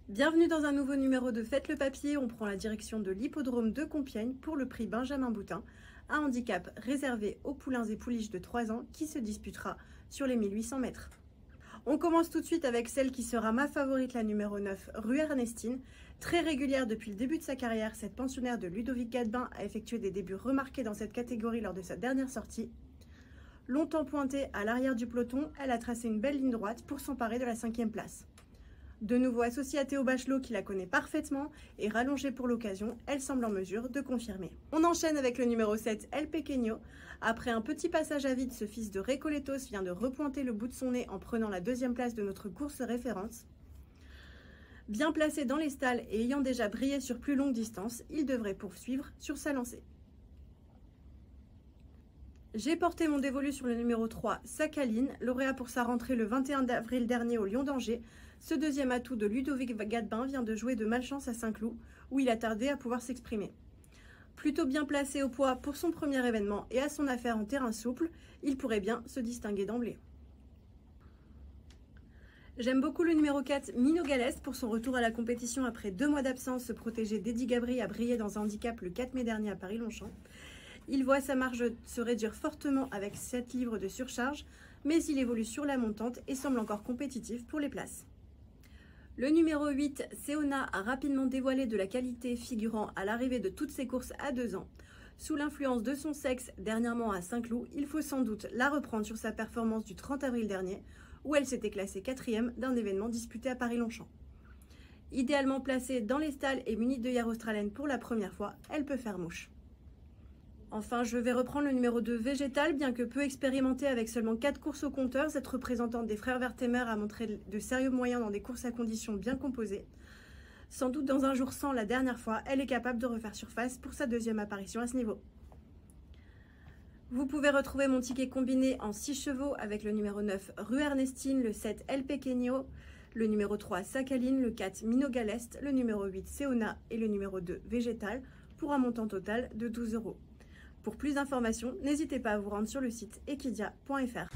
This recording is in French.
Bienvenue dans un nouveau numéro de Faites le papier. On prend la direction de l'hippodrome de Compiègne pour le prix Benjamin Boutin, un handicap réservé aux poulains et pouliches de 3 ans qui se disputera sur les 1800 mètres. On commence tout de suite avec celle qui sera ma favorite, la numéro 9, Rue Ernestine. Très régulière depuis le début de sa carrière, cette pensionnaire de Ludovic Gadebin a effectué des débuts remarqués dans cette catégorie lors de sa dernière sortie. Longtemps pointée à l'arrière du peloton, elle a tracé une belle ligne droite pour s'emparer de la 5e place. De nouveau associée à Théo Bachelot qui la connaît parfaitement et rallongée pour l'occasion, elle semble en mesure de confirmer. On enchaîne avec le numéro 7, El Pequeño. Après un petit passage à vide, ce fils de Recoletos vient de repointer le bout de son nez en prenant la 2e place de notre course référence. Bien placé dans les stalles et ayant déjà brillé sur plus longue distance, il devrait poursuivre sur sa lancée. J'ai porté mon dévolu sur le numéro 3, Sakhaline, lauréat pour sa rentrée le 21 avril dernier au Lion d'Angers. Ce deuxième atout de Ludovic Gadebin vient de jouer de malchance à Saint-Cloud, où il a tardé à pouvoir s'exprimer. Plutôt bien placé au poids pour son premier événement et à son affaire en terrain souple, il pourrait bien se distinguer d'emblée. J'aime beaucoup le numéro 4, Mino Galès, pour son retour à la compétition après 2 mois d'absence. Ce protégé d'Eddie Gabry a brillé dans un handicap le 4 mai dernier à Paris-Longchamp. Il voit sa marge se réduire fortement avec 7 livres de surcharge, mais il évolue sur la montante et semble encore compétitif pour les places. Le numéro 8, Seona, a rapidement dévoilé de la qualité, figurant à l'arrivée de toutes ses courses à 2 ans. Sous l'influence de son sexe, dernièrement à Saint-Cloud, il faut sans doute la reprendre sur sa performance du 30 avril dernier, où elle s'était classée 4e d'un événement disputé à Paris-Longchamp. Idéalement placée dans les stalles et munie d'œillères australiennes pour la première fois, elle peut faire mouche. Enfin, je vais reprendre le numéro 2, Végétal. Bien que peu expérimentée avec seulement 4 courses au compteur, cette représentante des frères Wertheimer a montré de sérieux moyens dans des courses à conditions bien composées. Sans doute dans un jour sans la dernière fois, elle est capable de refaire surface pour sa 2e apparition à ce niveau. Vous pouvez retrouver mon ticket combiné en 6 chevaux avec le numéro 9, Rue Ernestine, le 7, El Pequeño, le numéro 3, Sakhaline, le 4, Mino Galès, le numéro 8, Seona et le numéro 2, Végétal, pour un montant total de 12 €. Pour plus d'informations, n'hésitez pas à vous rendre sur le site equidia.fr.